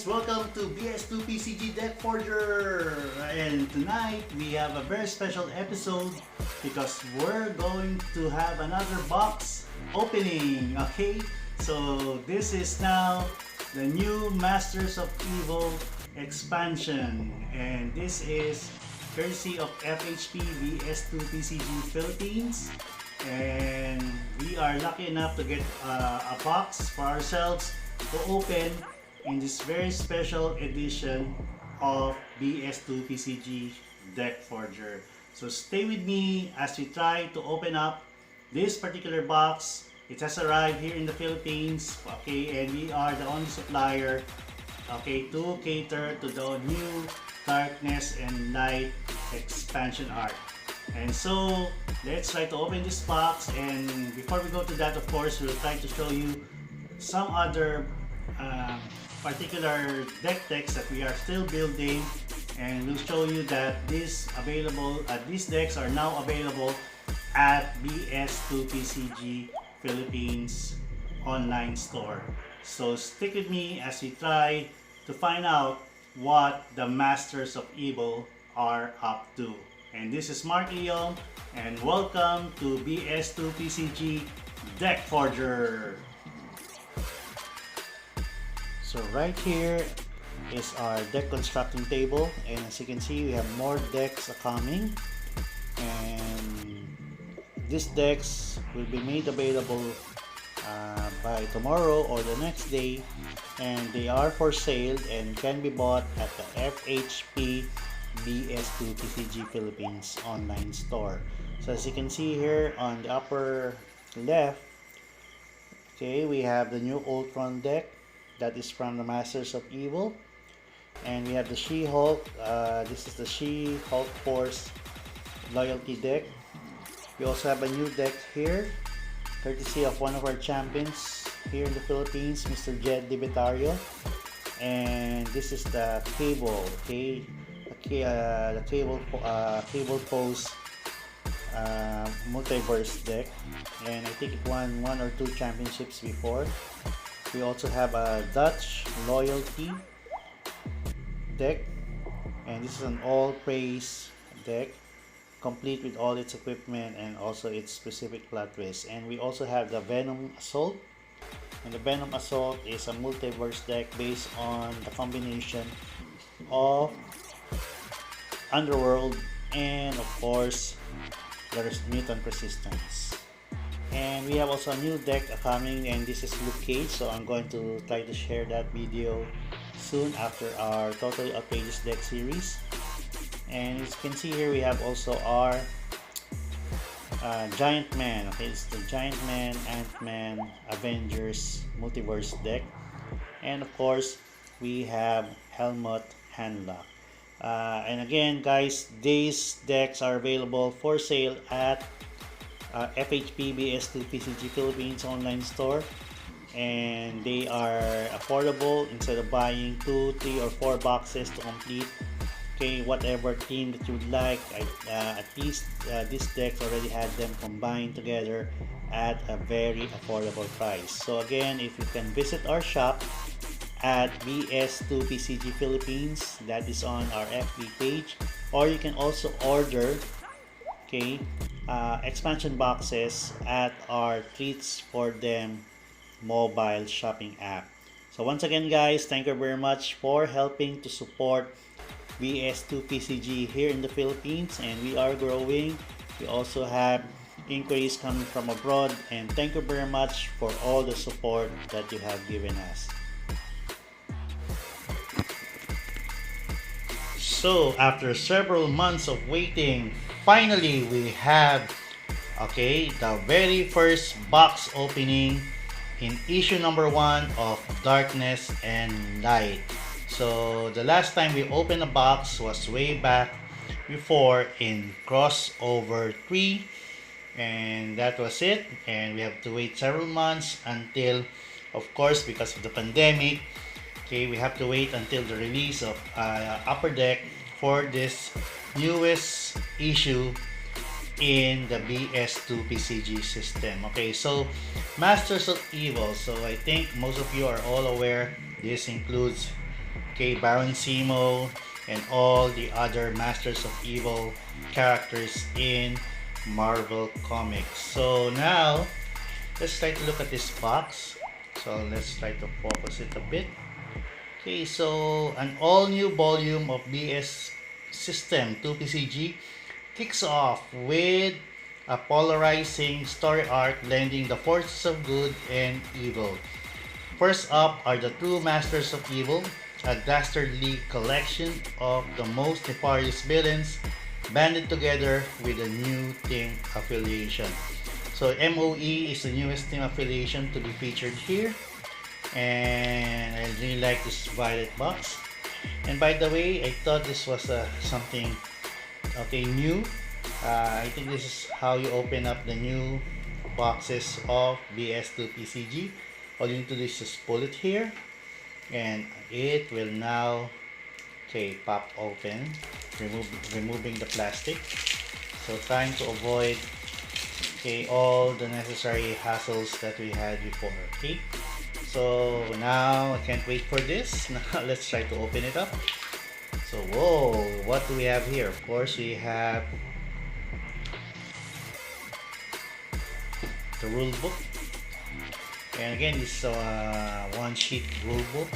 welcome to BS2 PCG Deck Forger. And tonight we have a very special episode because we're going to have another box opening. Okay, so this is now the new Masters of Evil expansion, and this is courtesy of FHP BS2 PCG Philippines. And we are lucky enough to get a box for ourselves to open in this very special edition of BS2 PCG Deck Forger. So stay with me as we try to open up this particular box. It has arrived here in the Philippines, okay, and we are the only supplier, okay, to cater to the new Darkness and Light expansion art. And so let's try to open this box, and before we go to that, of course, we'll try to show you some other particular deck decks that we are still building, and we'll show you that these decks are now available at BS2 PCG Philippines online store. So stick with me as we try to find out what the Masters of Evil are up to. And this is Mark Leon, and welcome to BS2 PCG Deck Forger. So right here is our deck constructing table, and as you can see, we have more decks coming, and these decks will be made available by tomorrow or the next day, and they are for sale and can be bought at the FHP BS2 PCG Philippines online store. So as you can see here on the upper left, okay, we have the new Ultron deck that is from the Masters of Evil, and we have the She-Hulk. This is the She-Hulk Force loyalty deck. We also have a new deck here, courtesy of one of our champions here in the Philippines, Mr. Jed Libetario, and this is the Cable, okay, the Cable Pose multiverse deck, and I think it won 1 or 2 championships before. We also have a Dutch loyalty deck, and this is an all praise deck, complete with all its equipment and also its specific plot twist. And we also have the Venom Assault, and the Venom Assault is a multiverse deck based on the combination of Underworld and of course there is Mutant Resistance. And we have also a new deck coming, and this is Luke Cage, so I'm going to try to share that video soon after our Totally Outrageous deck series. And as you can see here, we have also our Giant Man, okay, it's the Giant Man, AntMan, Avengers Multiverse deck. And of course, we have Helmut Handlock. And again guys, these decks are available for sale at FHP BS2 PCG Philippines online store, and they are affordable. Instead of buying 2, 3, or 4 boxes to complete, okay, whatever theme that you would like, at least these decks already had them combined together at a very affordable price. So again, if you can visit our shop at BS2 PCG Philippines, that is on our FB page, or you can also order, okay, expansion boxes at our Treats for Them mobile shopping app. So once again guys, thank you very much for helping to support BS2 PCG here in the Philippines, and we are growing. We also have inquiries coming from abroad, and thank you very much for all the support that you have given us. So after several months of waiting, finally we have, okay, the very first box opening in issue number 1 of Darkness and Light. So the last time we opened a box was way back before in Crossover 3, and that was it. And we have to wait several months until, of course, because of the pandemic, okay, we have to wait until the release of Upper Deck for this newest issue in the BS2 PCG system. Okay, so Masters of Evil. So I think most of you are all aware this includes okay, Baron Zemo, and all the other Masters of Evil characters in Marvel Comics. So now, let's try to look at this box. So let's try to focus it a bit. Okay, so an all-new volume of BS System 2PCG kicks off with a polarizing story arc blending the forces of good and evil. First up are the True Masters of Evil, a dastardly collection of the most nefarious villains banded together with a new team affiliation. So MOE is the newest team affiliation to be featured here, and I really like this violet box. And by the way, I thought this was something new. I think this is how you open up the new boxes of BS2 PCG. All you need to do is just pull it here, and it will now pop open, removing the plastic. So trying to avoid all the necessary hassles that we had before. Okay, so now I can't wait for this. Now let's try to open it up. So whoa, what do we have here? Of course we have the rule book, and again this is a one sheet rule book,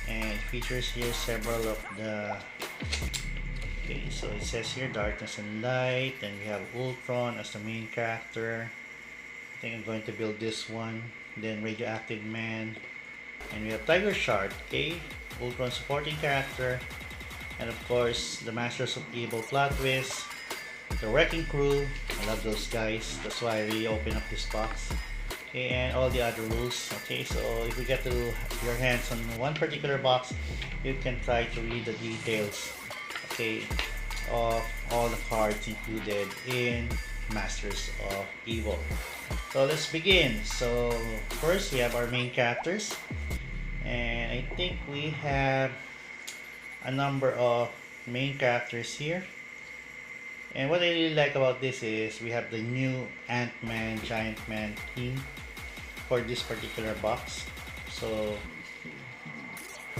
and it features here several of the so it says here darkness and light, and we have Ultron as the main character. I think I'm going to build this one. Then Radioactive Man, and we have Tiger Shark, Ultron supporting character, and of course the Masters of Evil plot twist, the Wrecking Crew. I love those guys, that's why I really open up this box. And all the other rules. So if you get to your hands on one particular box, you can try to read the details of all the cards included in Masters of Evil. So let's begin. So first we have our main characters, and I think we have a number of main characters here. And what I really like about this is we have the new AntMan Giant Man team for this particular box. So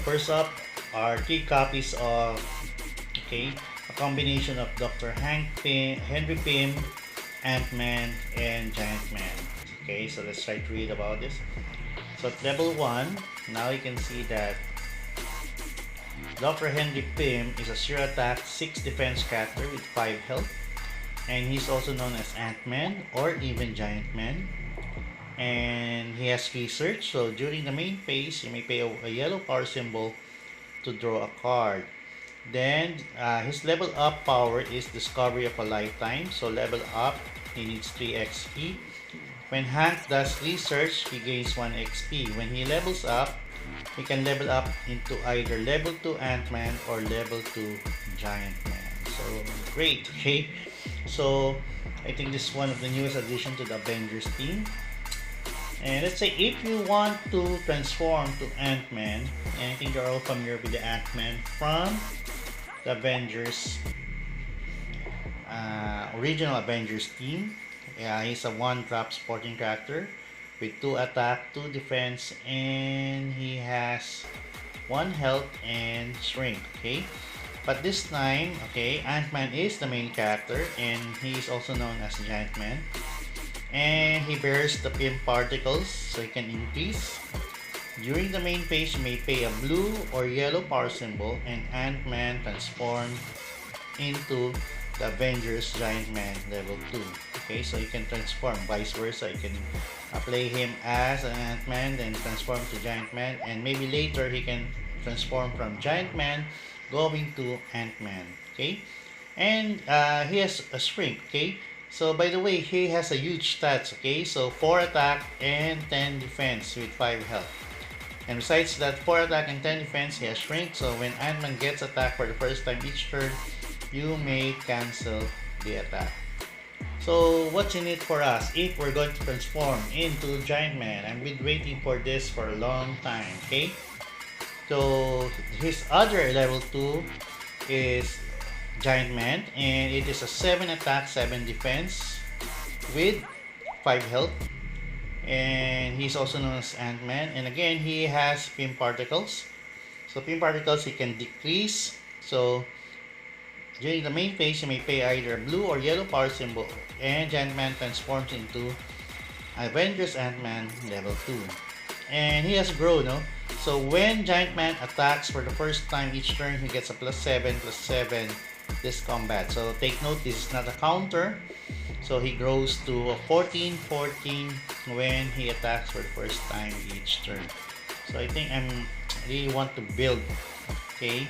first up are 3 copies of a combination of Dr. Henry Pym, AntMan, and Giant Man. So let's try to read about this. So at level 1, now you can see that Dr. Henry Pym is a 0 attack, 6 defense character with 5 health, and he's also known as AntMan or even Giant Man. And he has research, so during the main phase you may pay a yellow power symbol to draw a card. Then his level up power is Discovery of a Lifetime, so level up he needs 3 XP. When Hank does research, he gains 1 XP. When he levels up, he can level up into either level 2 AntMan or level 2 Giant Man. So great. So I think this is one of the newest additions to the Avengers team. And let's say if you want to transform to AntMan, and I think you're all familiar with the AntMan from the Avengers, original Avengers team. He's a 1-drop supporting character with 2 attack, 2 defense, and he has 1 health and shrink. But this time, AntMan is the main character, and he is also known as Giant Man. And he bears the Pym particles, so he can increase. During the main phase, you may pay a blue or yellow power symbol, and AntMan transform into the Avengers Giant Man level 2. So you can transform, vice versa. You can play him as an AntMan, then transform to Giant Man, and maybe later he can transform from Giant Man going to AntMan. And he has a shrink. So by the way, he has a huge stats. So 4 attack and 10 defense with 5 health. And besides that 4 attack and 10 defense, he has shrink. So when AntMan gets attacked for the first time each turn, you may cancel the attack. So what's in it for us if we're going to transform into Giant Man? I've been waiting for this for a long time. So his other level 2 is Giant Man, and it is a 7 attack, 7 defense with 5 health, and he's also known as AntMan. And again, he has Pym particles, So pin particles he can decrease. So during the main phase, you may pay either a blue or yellow power symbol, and Giant Man transforms into Avengers Ant-Man level 2. And he has grown, no? So when Giant Man attacks for the first time each turn, he gets a +7/+7 this combat. So take note, this is not a counter. So he grows to a 14/14 when he attacks for the first time each turn. So I think I'm really want to build, okay,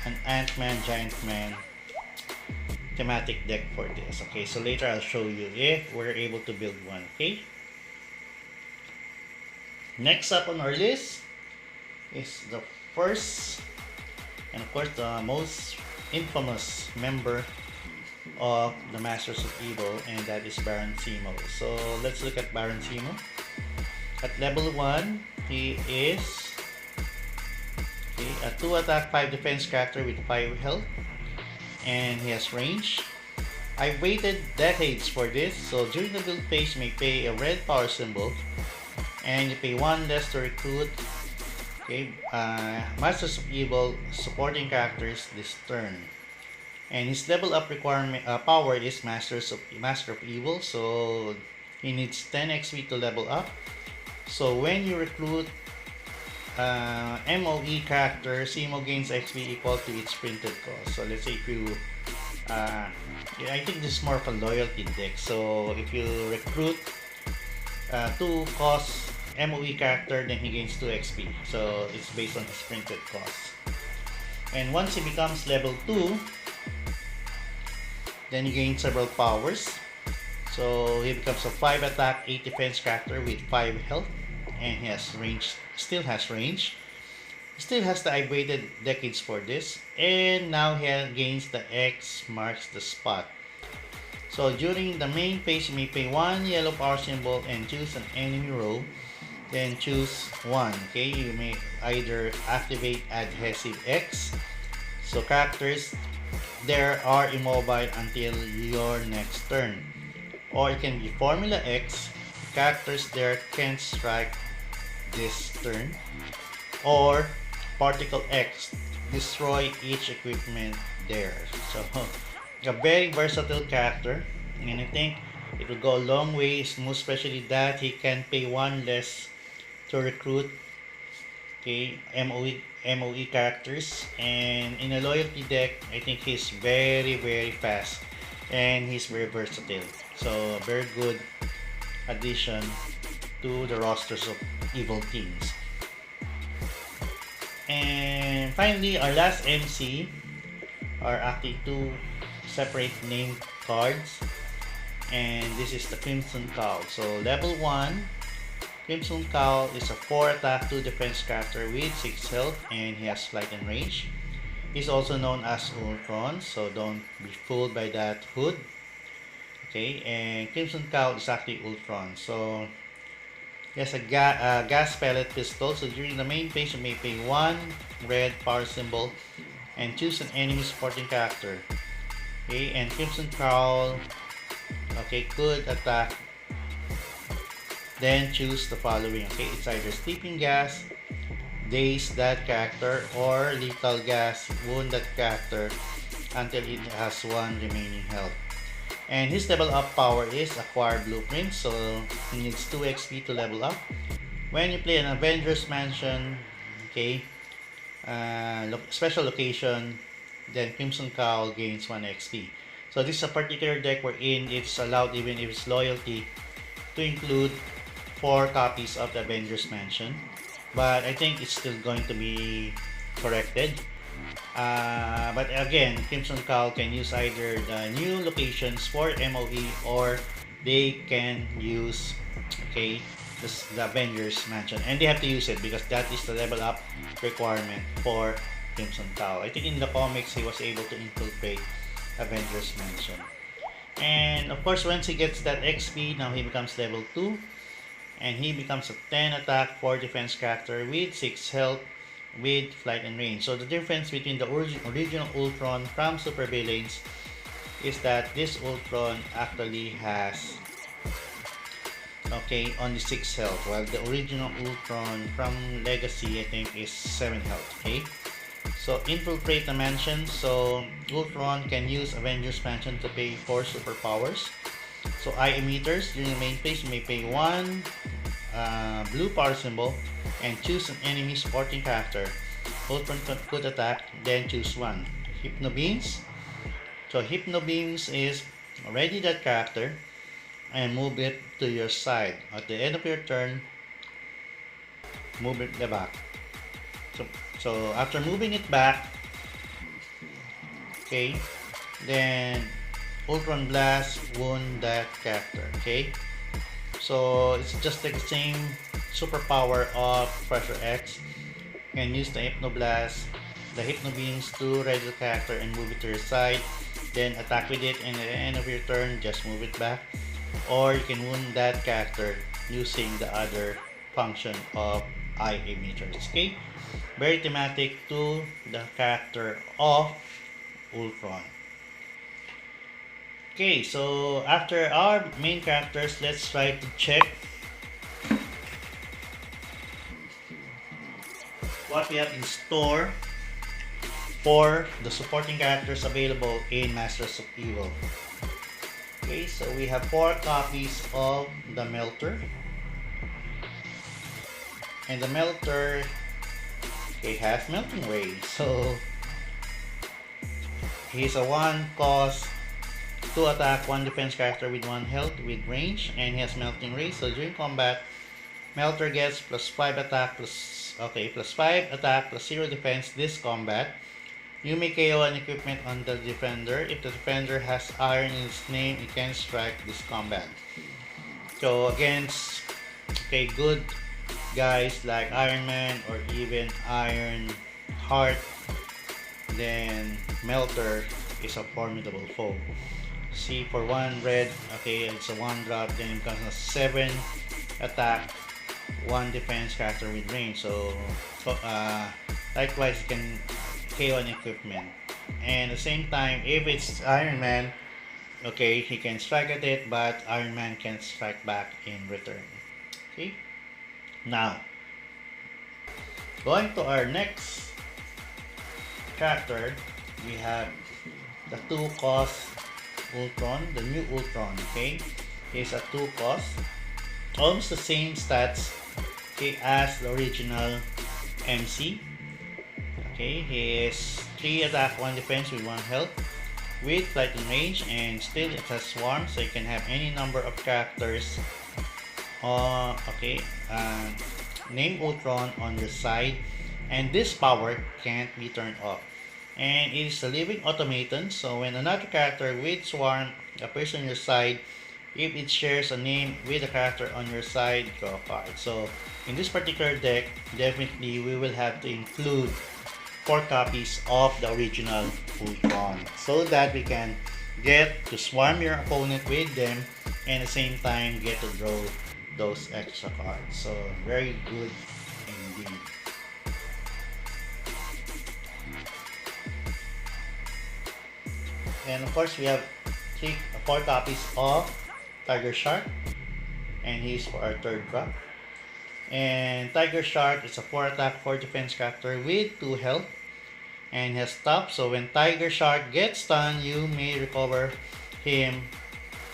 an Ant-Man, Giant Man thematic deck for this. Okay, so later I'll show you if we're able to build one. Okay. Next up on our list is the first and of course the most infamous member of the Masters of Evil, and that is Baron Zemo. So let's look at Baron Zemo. At level 1, he is a 2 attack, 5 defense character with 5 health, and he has range. I waited decades for this, so during the build phase you may pay a red power symbol and you pay 1 less to recruit, okay, Masters of Evil supporting characters this turn. And his level up requirement power is Master of Evil, so he needs 10 XP to level up. So when you recruit MOE character, Zemo gains XP equal to its printed cost. So let's say if you I think this is more of a loyalty deck. So if you recruit 2 cost MOE character, then he gains 2 XP. So it's based on his printed cost. And once he becomes level 2, then he gains several powers. So he becomes a 5 attack, 8 defense character with 5 health, and he has range, still has range. Still has the I waited decades for this, and now he gains the X marks the spot. So during the main phase, you may pay 1 yellow power symbol and choose an enemy row. Then choose 1. Okay, you may either activate Adhesive X. So characters there are immobile until your next turn. Or it can be Formula X. Characters there can't strike this turn. Or Particle X. Destroy each equipment there. So a very versatile character, and I think it will go a long way, most especially that he can pay 1 less to recruit, okay, MOE characters. And in a loyalty deck, I think he's very fast and he's very versatile. So very good addition to the rosters of evil teams. And finally, our last MC are actually 2 separate named cards, and this is the Crimson Cowl. So level 1, Crimson Cowl is a 4 attack, 2 defense character with 6 health, and he has flight and range. He's also known as Ultron, so don't be fooled by that hood. Okay, and Crimson Cowl is actually Ultron. So he has a gas pellet pistol. So during the main phase, you may pay 1 red power symbol and choose an enemy supporting character. Okay, and Crimson Cowl, okay, could attack. Then choose the following. Okay, it's either sleeping gas, daze that character, or lethal gas, wound that character until it has 1 remaining health. And his level up power is acquire blueprint, so he needs 2 XP to level up. When you play an Avengers Mansion, okay, special location, then Crimson Cowl gains 1 XP. So this is a particular deck wherein it's allowed, even if it's loyalty, to include 4 copies of the Avengers Mansion. But I think it's still going to be corrected. But again, Crimson Cowl can use either the new locations for MOE, or they can use, okay, the Avengers Mansion, and they have to use it because that is the level up requirement for Crimson Cowl. I think in the comics he was able to infiltrate Avengers Mansion. And of course, once he gets that XP, now he becomes level 2, and he becomes a 10 attack, 4 defense character with 6 health, with flight and range. So the difference between the original Ultron from Supervillains is that this Ultron actually has okay, only 6 health, while the original Ultron from Legacy I think is 7 health. Okay, so infiltrate the mansion. So Ultron can use Avengers Mansion to pay 4 superpowers. So eye emitters, during the main phase you may pay 1 blue power symbol and choose an enemy supporting character. Ultron could attack, then choose one. Hypno beams. So hypno beams is ready that character and move it to your side. At the end of your turn, move it back. So after moving it back, okay, then Ultron Blast wound that character. Okay, so it's just like the same superpower of Pressure X. You can use the Hypno Blast, the Hypno Beams to ready the character and move it to your side. Then attack with it, and at the end of your turn, just move it back. Or you can wound that character using the other function of eye emitters. Okay, very thematic to the character of Ultron. Okay, so after our main characters, let's try to check what we have in store for the supporting characters available in Masters of Evil. Okay, so we have 4 copies of the Melter. And the Melter, okay, has Melting Ray. So he's a 1 cost, 2 attack, 1 defense character with 1 health with range, and he has Melting Ray. So during combat, Melter gets plus 5 attack plus 5 attack plus 0 defense this combat. You may KO an equipment on the defender. If the defender has iron in its name, it can strike this combat. So against good guys like Iron Man or even Iron Heart, then Melter is a formidable foe. See, for 1 red, it's a 1 drop, then it becomes a 7 attack, 1 defense character with range. So likewise, you can KO an equipment. And at the same time, if it's Iron Man, he can strike at it, but Iron Man can strike back in return. Okay. Now, going to our next character, we have the 2 cost Ultron, the new Ultron. Okay, he's a 2 cost, almost the same stats as the original MC. Okay, he is 3 attack, 1 defense with 1 health with flight and range, and still it has swarm, so you can have any number of characters name Ultron on your side, and this power can't be turned off. And it is a living automaton, so when another character with swarm appears on your side, if it shares a name with a character on your side, draw a card. So in this particular deck, definitely we will have to include 4 copies of the original Ultron so that we can get to swarm your opponent with them and at the same time get to draw those extra cards. So very good indeed. And of course we have 4 copies of Tiger Shark, and he's for our 3rd drop. And Tiger Shark is a 4 attack, 4 defense character with 2 health and has stop. So when Tiger Shark gets stunned, you may recover him.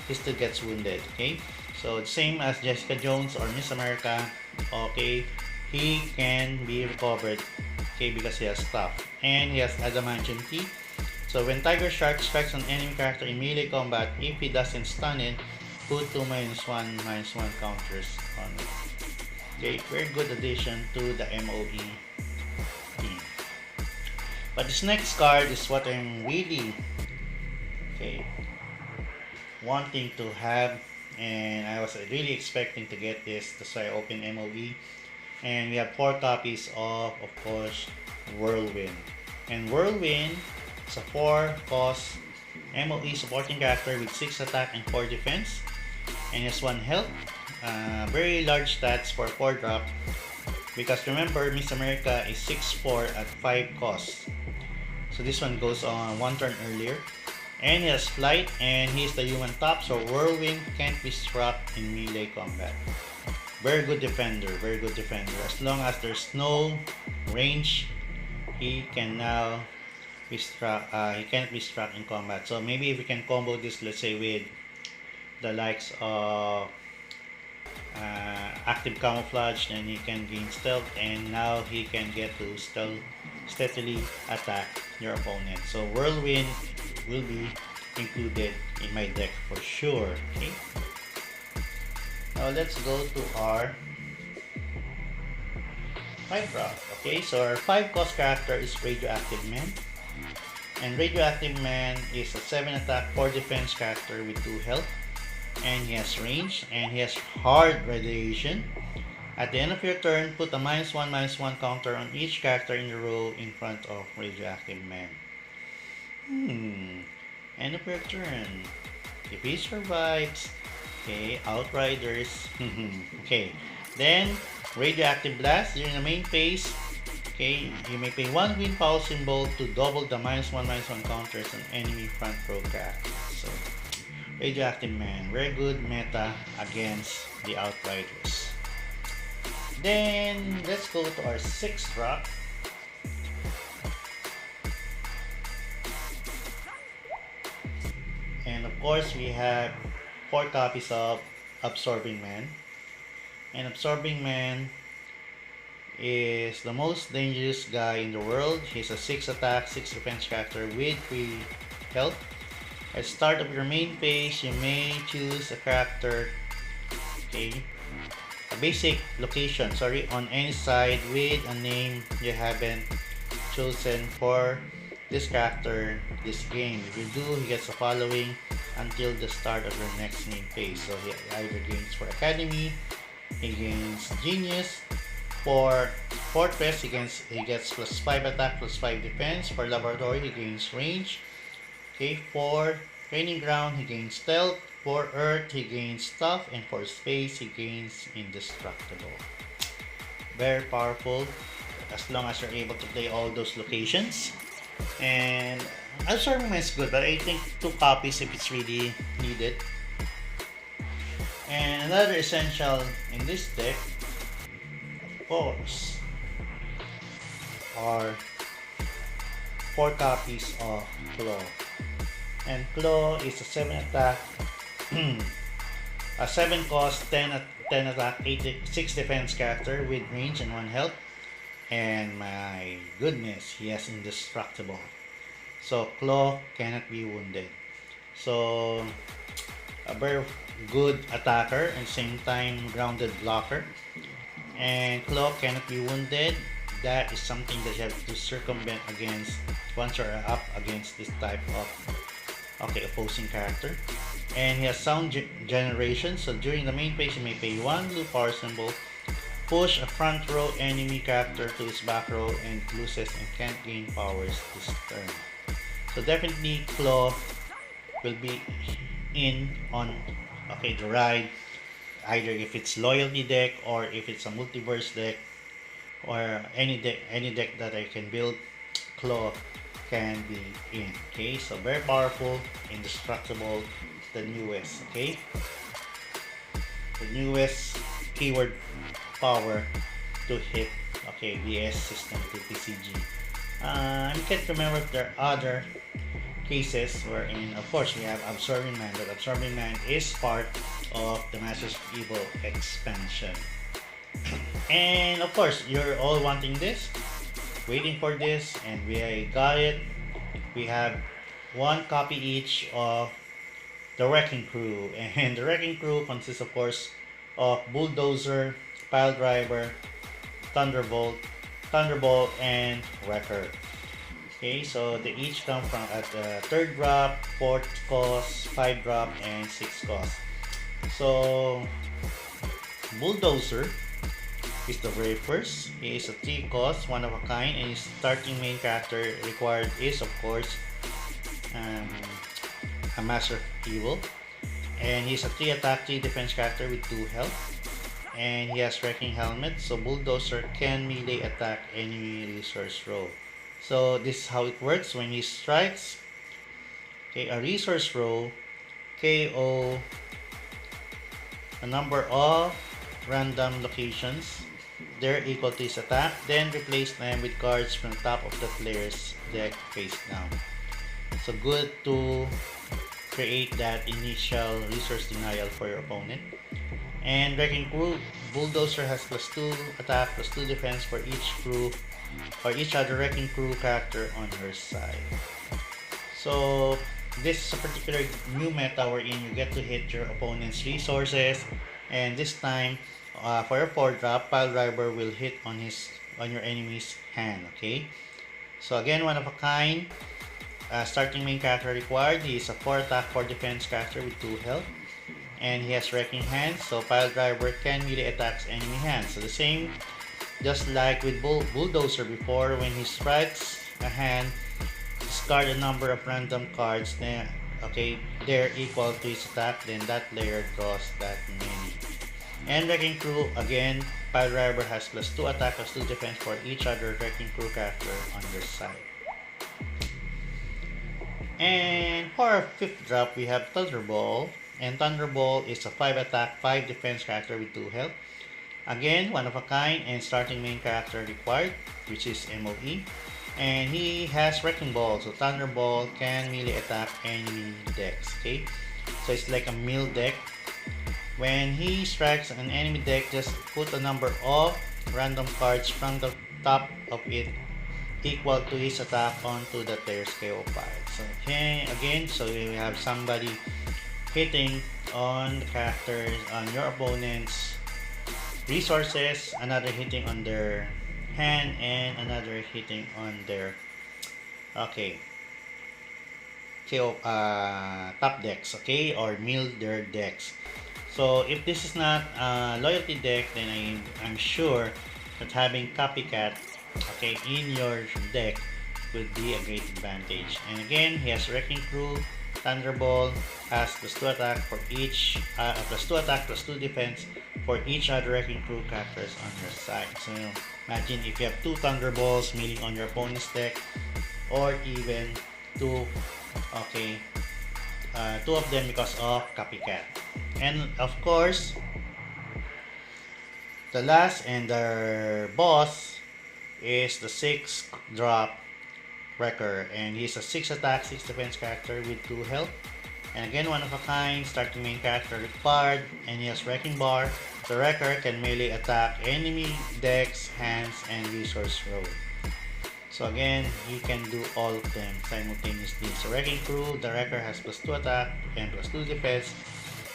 He still gets wounded. Okay, so the same as Jessica Jones or Miss America. Okay, he can be recovered. Okay, because he has stop and he has adamantium teeth. So when Tiger Shark strikes an enemy character in melee combat, if he doesn't stun it, put 2 -1/-1 counters on it. Okay, very good addition to the MOE team. But this next card is what I'm really wanting to have, and I was really expecting to get this. That's why I opened MOE. And we have 4 copies of course, Whirlwind. And Whirlwind is a 4 cost MOE supporting character with 6 attack and 4 defense, and has 1 health. Very large stats for 4 drop, because remember Miss America is 6'4" at 5 cost. So this one goes on 1 turn earlier, And he has flight, and he's the human top, so whirlwind can't be struck in melee combat. Very good defender, very good defender. As long as there's no range, he can now be struck. He can't be struck in combat. So maybe if we can combo this, let's say with the likes of active camouflage, then he can gain stealth, and now he can get to steadily attack your opponent. So whirlwind will be included in my deck for sure. Okay. Now let's go to our 5 drop. Okay, so our 5 cost character is Radioactive Man. And Radioactive Man is a 7 attack, 4 defense character with 2 health. And he has range, and he has hard radiation. At the end of your turn, put a -1/-1 counter on each character in the row in front of Radioactive Man. End of your turn. If he survives, okay, Outriders. Okay, then Radioactive Blast during the main phase. Okay, you may pay 1 green power symbol to double the -1/-1 counters on enemy front row characters. So, Radioactive Man, very good meta against the Outriders. Then, let's go to our 6th drop. And of course, we have 4 copies of Absorbing Man. And Absorbing Man is the most dangerous guy in the world. He's a 6 attack, 6 defense character with 3 health. At the start of your main phase, you may choose a character, okay, a basic location, on any side with a name you haven't chosen for this character this game. If you do, he gets the following until the start of your next main phase. So he either gains for Academy, he gains Genius. For Fortress, he gets +5 attack, +5 defense. For Laboratory, he gains range. Okay, for Training Ground, he gains stealth. For Earth, he gains stuff. And for Space, he gains indestructible. Very powerful as long as you're able to play all those locations. And Absorbing Man is good, but I think 2 copies if it's really needed. And another essential in this deck, of course, are 4 copies of Claw. And Claw is a 7 attack, a 7 cost, 10 attack, 6 defense character with range and 1 health. And my goodness, he has indestructible. So Claw cannot be wounded. So a very good attacker and same time grounded blocker. And Claw cannot be wounded. That is something that you have to circumvent against once you're up against this type of opposing character. And he has sound generation. So during the main phase, you may pay 1 blue power symbol. Push a front row enemy character to his back row and loses and can't gain powers this turn. So definitely Claw will be in on the ride, either if it's loyalty deck or if it's a multiverse deck or any deck that I can build, Claw can be in. Okay, so very powerful, indestructible, the newest. Okay, the newest keyword power to hit VS system to PCG. I can't remember if there are other cases wherein, of course, we have Absorbing Man, but Absorbing Man is part of the Masters of Evil expansion. And of course, you're all wanting this, waiting for this, and we got it. We have 1 copy each of the Wrecking Crew, and the Wrecking Crew consists, of course, of Bulldozer, Piledriver, Thunderball, and Wrecker. Okay, so they each come from at the 3rd drop, 4th cost, 5 drop, and 6 cost. So Bulldozer is the very first. He is a 3 cost, 1 of a kind, and his starting main character required is, of course, a Master of Evil. And he's a 3 attack, 3 defense character with 2 health. And he has Wrecking Helmet, so Bulldozer can melee attack enemy resource row. So this is how it works. When he strikes, Okay, a resource row, KO a number of random locations. They're equal to his attack. Then replace them with cards from the top of the player's deck face down. So good to create that initial resource denial for your opponent. And Wrecking Crew, Bulldozer has +2 attack, +2 defense for each crew or each other Wrecking Crew character on her side. So this is a particular new meta wherein you get to hit your opponent's resources, and this time for your 4-drop, Piledriver will hit on your enemy's hand. Okay, so again, one of a kind. Starting main character required. He is a 4 attack, 4 defense character with 2 health. And he has Wrecking Hands, so Piledriver can melee attacks enemy hands. So the same, just like with Bulldozer before, when he strikes a hand, discard a number of random cards. Then, okay, they're equal to his attack. Then that player draws that many. And Wrecking Crew, again, Piledriver has +2 attack, +2 defense for each other Wrecking Crew character on their side. And for our 5th drop, we have Thunderball. And Thunderball is a 5 attack, 5 defense character with 2 health. Again, one of a kind and starting main character required, which is MOE. And he has Wrecking Ball, so Thunderball can melee attack enemy decks. Okay, so it's like a meal deck. When he strikes an enemy deck, just put a number of random cards from the top of it equal to his attack onto the player's KO pile. So okay, again, so we have somebody hitting on the characters on your opponent's resources, another hitting on their hand, and another hitting on their KO top decks, okay, or mill their decks. So if this is not a loyalty deck, then I'm sure that having copycat, okay, in your deck would be a great advantage. And again, he has Wrecking Crew. Thunderball has +2 attack for each, +2 attack, +2 defense for each other Wrecking Crew characters on your side. So imagine if you have 2 Thunderballs meeting on your opponent's deck, or even 2 of them because of copycat. And of course, the last and their boss is the 6th drop Wrecker, and he's a 6 attack, 6 defense character with 2 health. And again, one of a kind, starting main character required, and he has Wrecking Bar. The Wrecker can melee attack enemy decks, hands, and resource row. So again, he can do all of them simultaneously. So Wrecking Crew, the Wrecker has +2 attack and +2 defense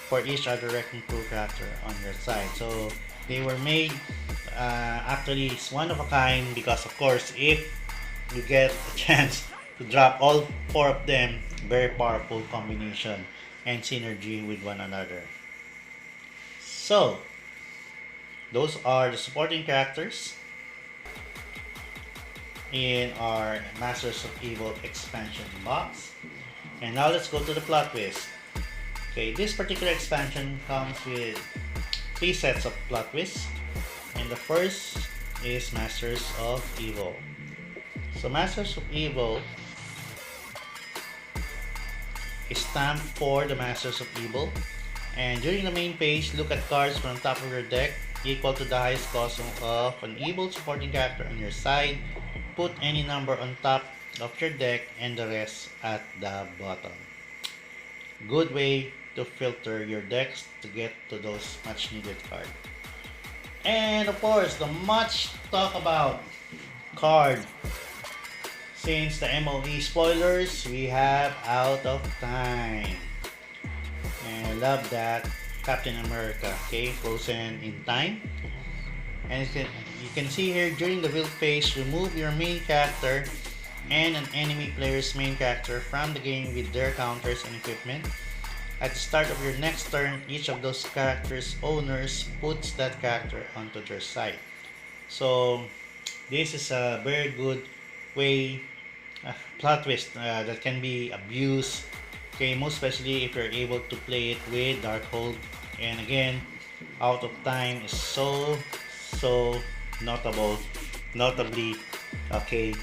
for each other Wrecking Crew character on your side. So they were made actually one of a kind because, of course, if you get a chance to drop all 4 of them, very powerful combination and synergy with one another. So those are the supporting characters in our Masters of Evil expansion box. And now let's go to the plot twist. Okay, this particular expansion comes with 3 sets of plot twists, and the first is Masters of Evil. So Masters of Evil is stamped for the Masters of Evil, and during the main page, look at cards from the top of your deck equal to the highest cost of an evil supporting character on your side. Put any number on top of your deck and the rest at the bottom. Good way to filter your decks to get to those much needed cards. And of course, the much talk about card. Since the MOE spoilers, we have Out of Time. And I love that. Captain America, okay, frozen in time. And you can see here during the build phase, remove your main character and an enemy player's main character from the game with their counters and equipment. At the start of your next turn, each of those characters' owners puts that character onto their side. So this is a very good way, plot twist that can be abused. Okay, most especially if you're able to play it with Darkhold. And again, Out of Time is so notably, okay,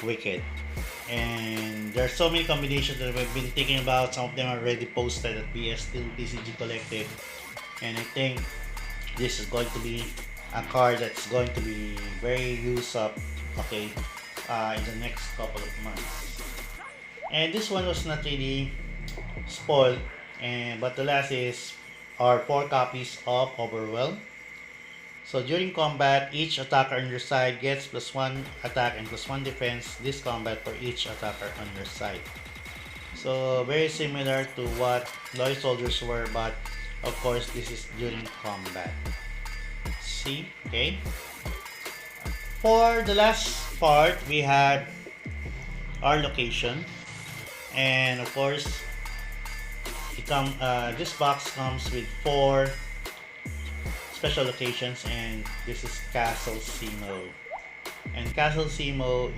wicked. And there are so many combinations that we've been thinking about. Some of them are already posted at BS2 PCG Collective, and I think this is going to be a card that's going to be very used up, okay, in the next couple of months. And this one was not really spoiled, but the last is are 4 copies of Overwhelm. So during combat, each attacker on your side gets +1 attack and +1 defense this combat for each attacker on your side. So very similar to what Loyal Soldiers were, but of course this is during combat. See, okay. For the last part, we have our location, and of course, this box comes with 4 special locations, and this is Castle Simo. And Castle Simo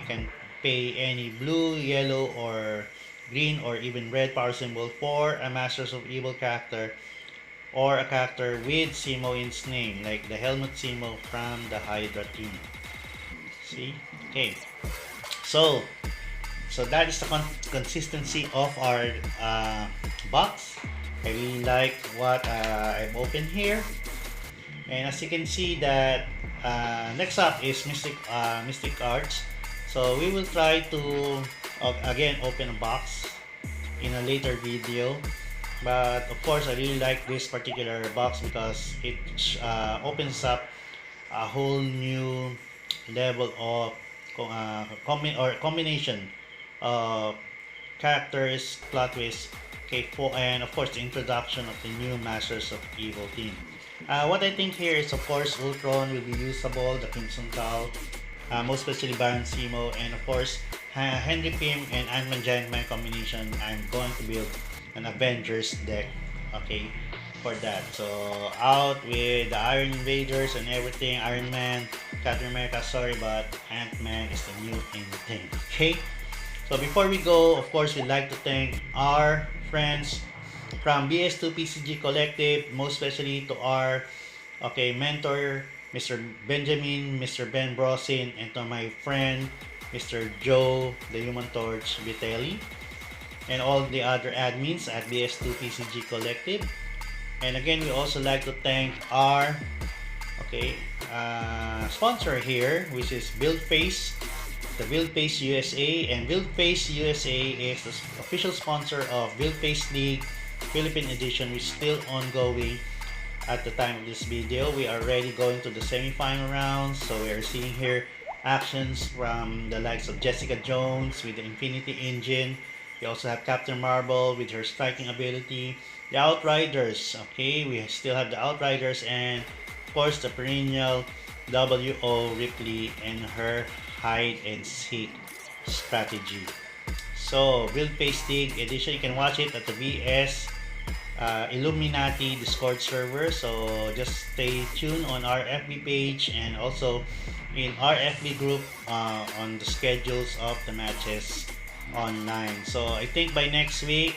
can pay any blue, yellow, or green, or even red power symbol for a Masters of Evil character or a character with Simo in its name, like the Helmut Simo from the Hydra team. See? Okay. So that is the consistency of our box. I really like what I've opened here. And as you can see that next up is Mystic Arts. So we will try to again open a box in a later video. But of course, I really like this particular box because it opens up a whole new level of combination of characters, plot twists, okay, and of course the introduction of the new Masters of Evil team. What I think here is, of course, Ultron will be usable, the Crimson Cowl, most especially Baron Simo, and of course Henry Pym and AntMan Giant Man combination. I'm going to build an Avengers deck, okay, for that. So out with the Iron Invaders and everything, Iron Man, Captain America, sorry, but Ant-Man is the new thing, okay? So before we go, of course, we'd like to thank our friends from BS2 PCG Collective, most especially to our mentor, Mr. Benjamin, Mr. Ben Brosin, and to my friend, Mr. Joe, the Human Torch Vitelli, and all the other admins at BS2 PCG Collective. And again, we also like to thank our sponsor here, which is BuildFace, the BuildFace USA. And BuildFace USA is the official sponsor of BuildFace League Philippine Edition, which is still ongoing at the time of this video. We are already going to the semi-final rounds, so we are seeing here actions from the likes of Jessica Jones with the Infinity Engine. We also have Captain Marvel with her striking ability. The Outriders, okay, we still have the Outriders, and of course the perennial W.O. Ripley and her hide and seek strategy. So BuildFace League Edition, you can watch it at the VS Illuminati Discord server. So just stay tuned on our FB page and also in our FB group on the schedules of the matches online. So I think by next week,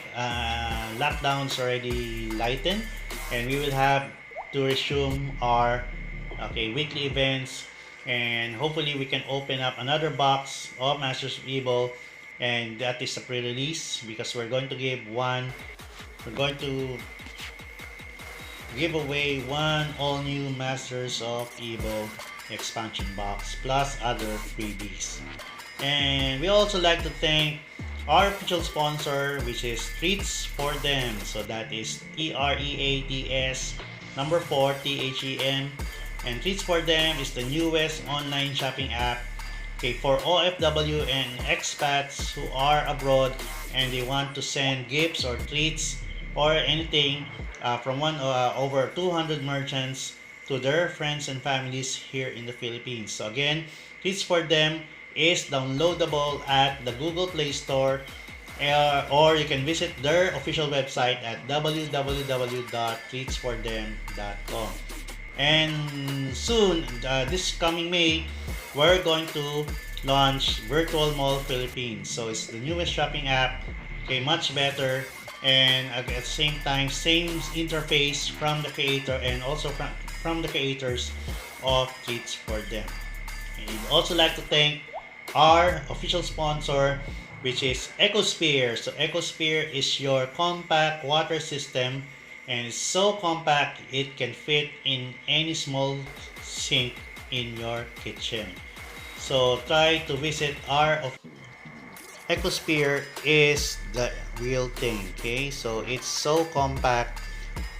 lockdown's already lightened, and we will have to resume our weekly events, and hopefully we can open up another box of Masters of Evil, and that is a pre-release because we're going to give away one all new Masters of Evil expansion box plus other freebies. And we also like to thank our official sponsor, which is Treats for Them. So that is TREATS number 4 THEM. And Treats for Them is the newest online shopping app for OFW and expats who are abroad and they want to send gifts or treats or anything from over 200 merchants to their friends and families here in the Philippines. So again, Treats for Them is downloadable at the Google Play Store, or you can visit their official website at www.treatsforthem.com. And soon, this coming May, we're going to launch Virtual Mall Philippines. So it's the newest shopping app, much better, and at the same time, same interface from the creator and also from the creators of Treats for Them. And I'd also like to thank our official sponsor, which is Ecosphere. So Ecosphere is your compact water system, and it's so compact it can fit in any small sink in your kitchen. So try to visit our Ecosphere is the real thing, okay? So it's so compact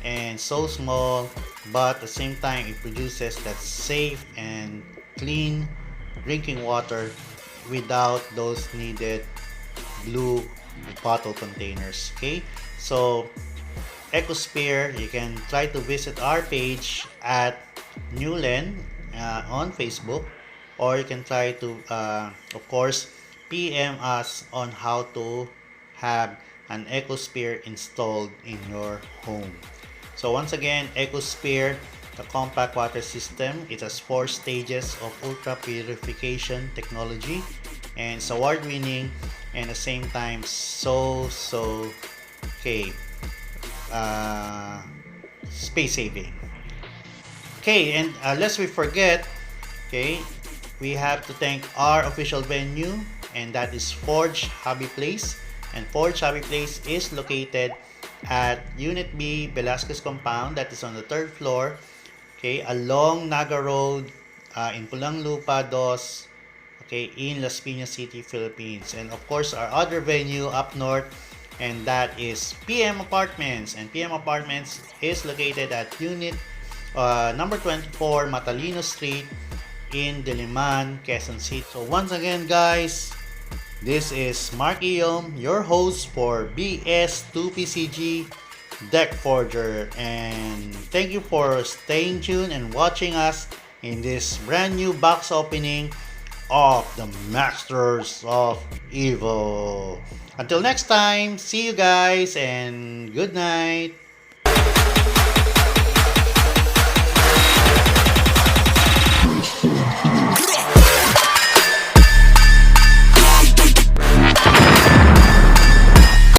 and so small, but at the same time it produces that safe and clean drinking water without those needed blue bottle containers, okay? So Ecosphere, you can try to visit our page at Newland on Facebook, or you can try to of course PM us on how to have an Ecosphere installed in your home. So once again, Ecosphere, the compact water system, it has 4 stages of ultra purification technology, and it's award winning, and at the same time so okay, space saving. Okay, and lest we forget, okay, we have to thank our official venue, and that is Forge Hobby Place. And Forge Hobby Place is located at Unit B, Velasquez Compound, that is on the 3rd floor, okay, along Naga Road, in Pulang Lupa, Dos, okay, in Las Piñas City, Philippines. And of course, our other venue up north, and that is PM Apartments. And PM Apartments is located at Unit number 24, Matalino Street, in Diliman, Quezon City. So once again, guys, this is Mark Eom, your host for BS2PCG Deck Forger, and thank you for staying tuned and watching us in this brand new box opening of the Masters of Evil. Until next time, see you guys and good night.